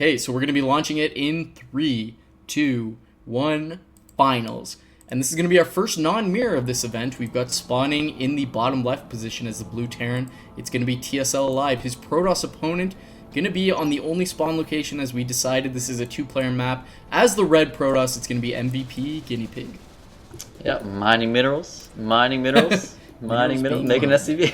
Okay, so we're going to be launching it in 3, 2, 1, finals. And this is going to be our first non-mirror of this event. We've got spawning in the bottom left position as the blue Terran. It's going to be TSL.Alive. His Protoss opponent going to be on the only spawn location, as we decided this is a two-player map. As the red Protoss, it's going to be MVPGuineaPig. Yep, mining minerals, mining minerals, making SCV.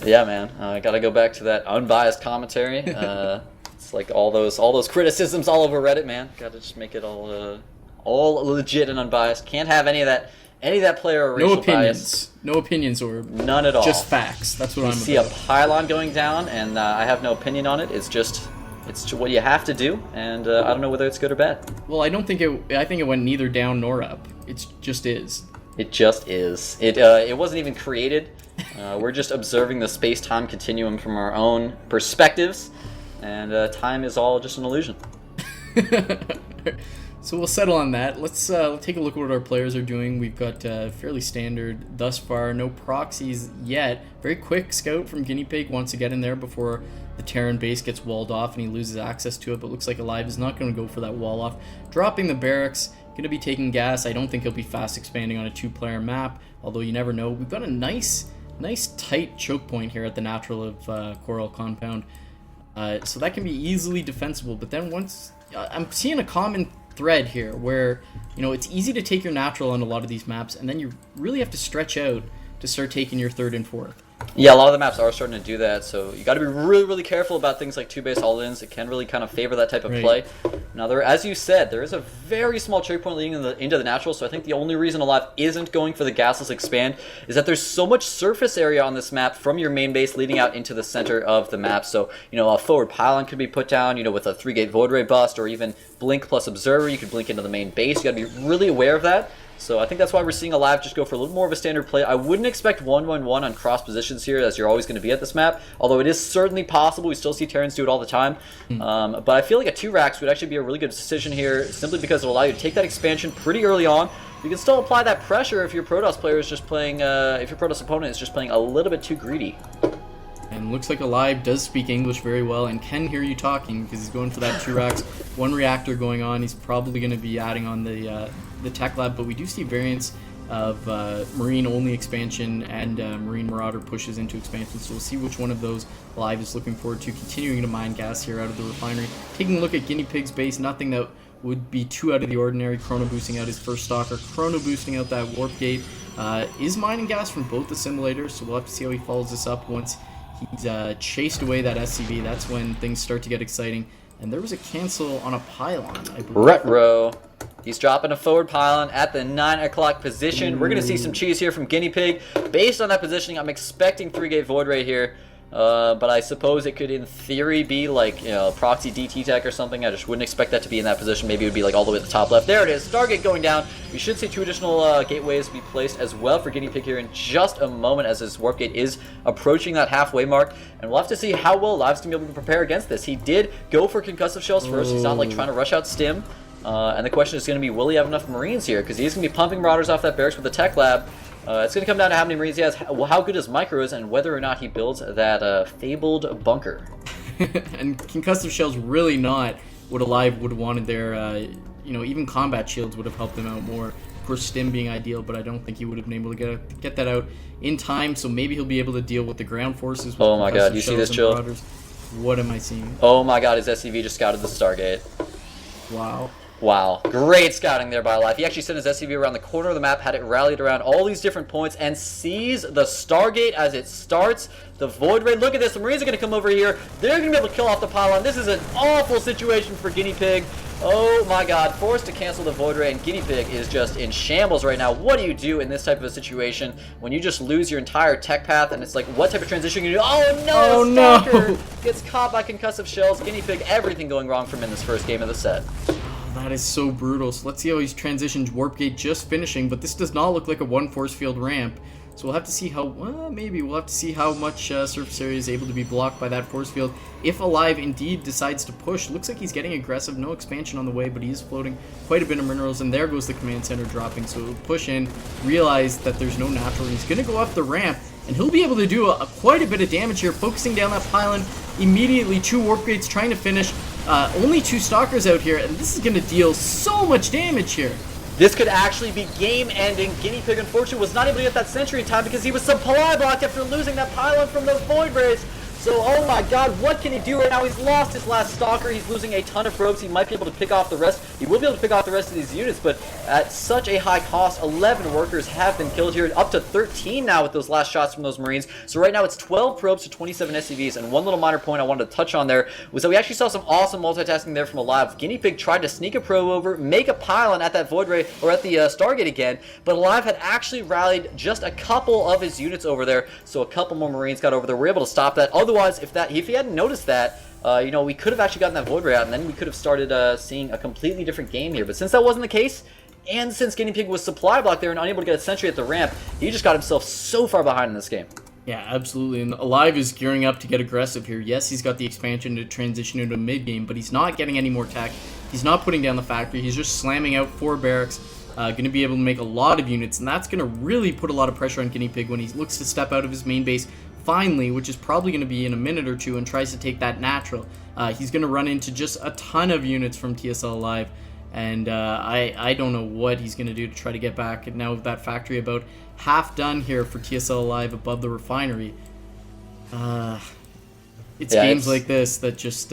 Yeah, man, I gotta go back to that unbiased commentary. It's like all those criticisms all over Reddit, man. Gotta just make it all legit and unbiased. Can't have any of that player or racial bias. No opinions, or none at all. Just facts. That's what I'm about. See a pylon going down, and I have no opinion on it. It's just what you have to do, and I don't know whether it's good or bad. Well, I think it went neither down nor up. It just is. It just is. It wasn't even created. We're just observing the space-time continuum from our own perspectives, and time is all just an illusion. So we'll settle on that. Let's take a look at what our players are doing. We've got fairly standard thus far. No proxies yet. Very quick scout from Guineapig. Wants to get in there before the Terran base gets walled off and he loses access to it. But looks like Alive is not going to go for that wall off. Dropping the barracks. Going to be taking gas. I don't think he'll be fast expanding on a two-player map. Although you never know. We've got a nice tight choke point here at the natural of Coral Compound. So that can be easily defensible. But then once... I'm seeing a common thread here where, you know, it's easy to take your natural on a lot of these maps, and then you really have to stretch out to start taking your third and fourth. Yeah, a lot of the maps are starting to do that, so you got to be really careful about things like two-base all-ins. It can really kind of favor that type of play. Now, as you said, there is a very small choke point leading into the natural, so I think the only reason Alive isn't going for the gasless expand is that there's so much surface area on this map from your main base leading out into the center of the map. So, you know, a forward pylon could be put down, you know, with a 3-gate Void Ray bust, or even Blink plus Observer. You could blink into the main base. You got to be really aware of that. So I think that's why we're seeing Alive just go for a little more of a standard play. I wouldn't expect 1-1-1 on cross positions here, as you're always going to be at this map, although it is certainly possible. We still see Terrans do it all the time. But I feel like a 2 racks would actually be a really good decision here, simply because it'll allow you to take that expansion pretty early on. You can still apply that pressure if your Protoss player is just playing, if your Protoss opponent is just playing a little bit too greedy. And looks like Alive does speak English very well and can hear you talking, because he's going for that 2 racks, 1 reactor going on. He's probably going to be adding on the Tech Lab, but we do see variants of Marine-only expansion and Marine Marauder pushes into expansion, so we'll see which one of those Alive is looking forward to. Continuing to mine gas here out of the refinery. Taking a look at Guineapig's base, nothing that would be too out of the ordinary. Chrono boosting out his first stalker, Chrono boosting out that warp gate. Is mining gas from both the simulators, so we'll have to see how he follows this up once he's chased away that SCV. That's when things start to get exciting. And there was a cancel on a pylon, I believe. Retro. He's dropping a forward pylon at the 9 o'clock position. We're going to see some cheese here from Guineapig. Based on that positioning, I'm expecting 3-gate Void Ray here. But I suppose it could, in theory, be like, you know, proxy DT tech or something. I just wouldn't expect that to be in that position. Maybe it would be like all the way at the top left. There it is. Stargate going down. We should see 2 additional gateways be placed as well for Guineapig here in just a moment, as his warp gate is approaching that halfway mark. And we'll have to see how well Alive's going to be able to prepare against this. He did go for concussive shells first. He's not like trying to rush out stim. And the question is going to be, will he have enough Marines here? Because he's going to be pumping Marauders off that barracks with the Tech Lab. It's going to come down to how many Marines he has, how good his micro is, and whether or not he builds that fabled bunker. And concussive shells really not what Alive would have wanted there. You know, even combat shields would have helped him out more. Of course, stim being ideal, but I don't think he would have been able to get that out in time. So maybe he'll be able to deal with the ground forces. With oh my god, you see this, Chill? What am I seeing? Oh my god, his SCV just scouted the Stargate. Wow. Wow, great scouting there by Alive. He actually sent his SCV around the corner of the map, had it rallied around all these different points, and sees the Stargate as it starts. The Void Ray, look at this, the Marines are going to come over here. They're going to be able to kill off the pylon. This is an awful situation for Guineapig. Oh my god, forced to cancel the Void Ray, and Guineapig is just in shambles right now. What do you do in this type of a situation when you just lose your entire tech path, and it's like, what type of transition can you do? Oh no, Stalker gets caught by concussive shells. Guineapig, everything going wrong for him in this first game of the set. That is so brutal. So let's see how he's transitioned. Warp gate just finishing, but this does not look like a 1 force field ramp. So we'll have to see how, well, maybe we'll have to see how much surface area is able to be blocked by that force field. If Alive indeed decides to push, looks like he's getting aggressive. No expansion on the way, but he is floating quite a bit of minerals, and there goes the command center dropping. So he'll push in, realize that there's no natural, and he's going to go up the ramp. and he'll be able to do quite a bit of damage here, focusing down that pylon immediately. 2 warp gates trying to finish. Only 2 stalkers out here, and this is going to deal so much damage here. This could actually be game-ending. Guineapig, unfortunately, was not able to get that sentry in time because he was supply blocked after losing that pylon from those Void Rays. So, oh my god, what can he do right now? He's lost his last Stalker. He's losing a ton of probes. He might be able to pick off the rest. He will be able to pick off the rest of these units, but at such a high cost, 11 workers have been killed here. Up to 13 now with those last shots from those Marines. So right now it's 12 probes to 27 SCVs. And one little minor point I wanted to touch on there was that we actually saw some awesome multitasking there from Alive. Guineapig tried to sneak a probe over, make a pylon at that Void Ray, or at the Stargate again, but Alive had actually rallied just a couple of his units over there. So a couple more Marines got over there. We were able to stop that. Otherwise, if he hadn't noticed that, you know, we could have actually gotten that Void Ray out, and then we could have started seeing a completely different game here. But since that wasn't the case, and since Guineapig was supply blocked there and unable to get a sentry at the ramp, he just got himself so far behind in this game. Yeah, absolutely. And Alive is gearing up to get aggressive here. Yes, he's got the expansion to transition into mid-game, but he's not getting any more tech. He's not putting down the factory. He's just slamming out 4 barracks. Going to be able to make a lot of units, and that's going to really put a lot of pressure on Guineapig when he looks to step out of his main base finally, which is probably going to be in a minute or two, and tries to take that natural. He's going to run into just a ton of units from TSL.Alive, and I don't know what he's going to do to try to get back. And now with that factory about half done here for TSL.Alive above the refinery, it's games like this that just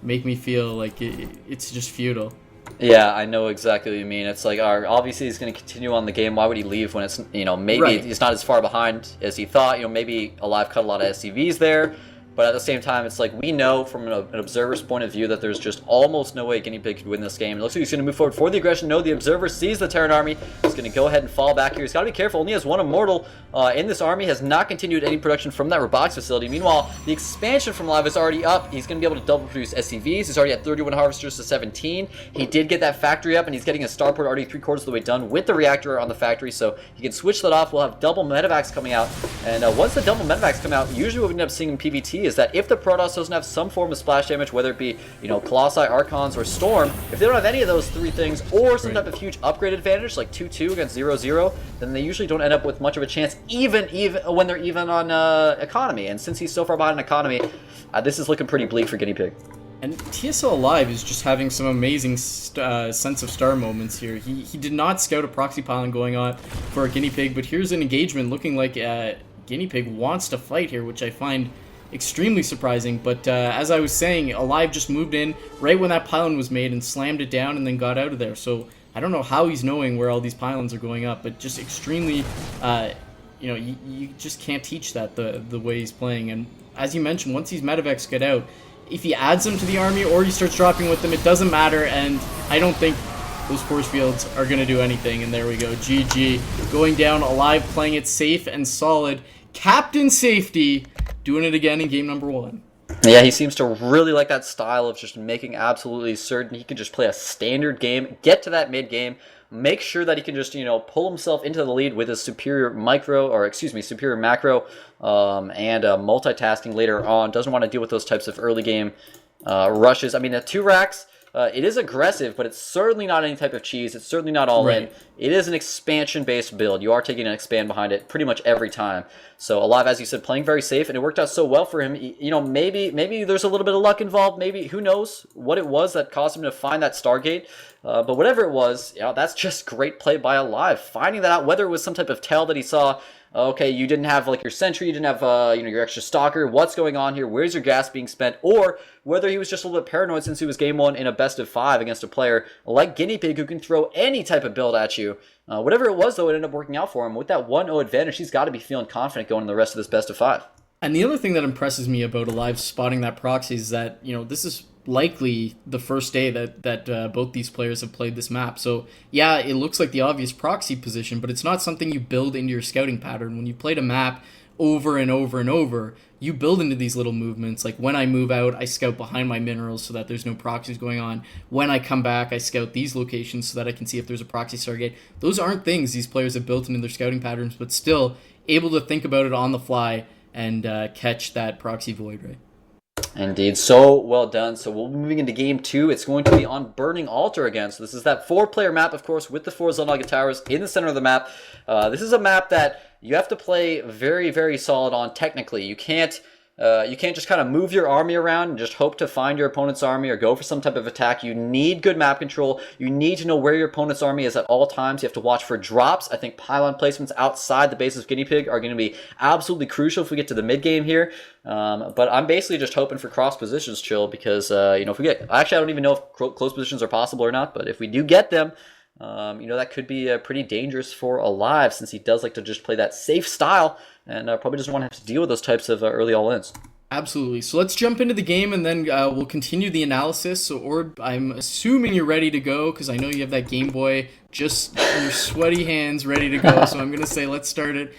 make me feel like it's just futile. Yeah, I know exactly what you mean. It's like, obviously he's going to continue on the game. Why would he leave when it's, you know, maybe he's not as far behind as he thought. You know, maybe Alive cut a lot of SCVs there. But at the same time, it's like we know from an observer's point of view that there's just almost no way Guineapig could win this game. It looks like he's going to move forward for the aggression. No, the observer sees the Terran army. He's going to go ahead and fall back here. He's got to be careful. Only has 1 immortal in this army. Has not continued any production from that robotics facility. Meanwhile, the expansion from Live is already up. He's going to be able to double produce SCVs. He's already at 31 harvesters to 17. He did get that factory up, and he's getting a starport already 3/4 of the way done with the reactor on the factory. So he can switch that off. We'll have double medevacs coming out. And once the double medevacs come out, usually what we end up seeing in PvT is that if the Protoss doesn't have some form of splash damage, whether it be, you know, Colossi, Archons, or Storm, if they don't have any of those 3 things, or some type of huge upgrade advantage, like 2-2 against 0-0, then they usually don't end up with much of a chance, even when they're even on economy. And since he's so far behind in economy, this is looking pretty bleak for Guineapig. And TSL.Alive is just having some amazing sense of star moments here. He did not scout a proxy pylon going on for a Guineapig, but here's an engagement looking like Guineapig wants to fight here, which I find extremely surprising. But as I was saying, Alive just moved in right when that pylon was made and slammed it down and then got out of there. So I don't know how he's knowing where all these pylons are going up, but just extremely, you know, you just can't teach that the way he's playing. And as you mentioned, once these medevacs get out, if he adds them to the army or he starts dropping with them, it doesn't matter. And I don't think those force fields are going to do anything. And there we go. GG. Going down, Alive playing it safe and solid. Captain Safety doing it again in game number 1. Yeah, he seems to really like that style of just making absolutely certain he can just play a standard game, get to that mid game, make sure that he can just, you know, pull himself into the lead with his superior macro, and multitasking later on. Doesn't want to deal with those types of early game rushes. I mean, the 2 racks, it is aggressive, but it's certainly not any type of cheese. It's certainly not all in. It is an expansion-based build. You are taking an expand behind it pretty much every time. So Alive, as you said, playing very safe, and it worked out so well for him. You know, maybe there's a little bit of luck involved. Maybe, who knows what it was that caused him to find that Stargate. But whatever it was, you know, that's just great play by Alive. Finding that out, whether it was some type of tell that he saw, okay, you didn't have like your sentry, you didn't have you know, your extra stalker, what's going on here, where's your gas being spent, or whether he was just a little bit paranoid since he was game 1 in a best of 5 against a player like Guineapig who can throw any type of build at you. Whatever it was, though, it ended up working out for him. With that 1-0 advantage, he's got to be feeling confident going in the rest of this best of 5. And the other thing that impresses me about Alive spotting that proxy is that, you know, this is likely the first day that both these players have played this map. So yeah, it looks like the obvious proxy position, but it's not something you build into your scouting pattern. When you played a map over and over and over, you build into these little movements. Like when I move out, I scout behind my minerals so that there's no proxies going on. When I come back, I scout these locations so that I can see if there's a proxy Stargate. Those aren't things these players have built into their scouting patterns, but still able to think about it on the fly and catch that proxy Void Ray. Indeed, so well done. So we'll be moving into game 2. It's going to be on Burning Altar again. So this is that 4-player map, of course, with the 4 Xel'Naga towers in the center of the map. This is a map that, you have to play very, very solid on technically. You can't just kind of move your army around and just hope to find your opponent's army or go for some type of attack. You need good map control. You need to know where your opponent's army is at all times. You have to watch for drops. I think pylon placements outside the base of Guinea Pig are going to be absolutely crucial if we get to the mid game here. But I'm basically just hoping for cross positions, Chill, because if we get, actually I don't even know if close positions are possible or not, but if we do get them, that could be pretty dangerous for Alive, since he does like to just play that safe style and probably doesn't want to have to deal with those types of early all-ins. Absolutely. So let's jump into the game, and then we'll continue the analysis. So, Orb, I'm assuming you're ready to go, because I know you have that Game Boy just in your sweaty hands ready to go. So I'm going to say let's start it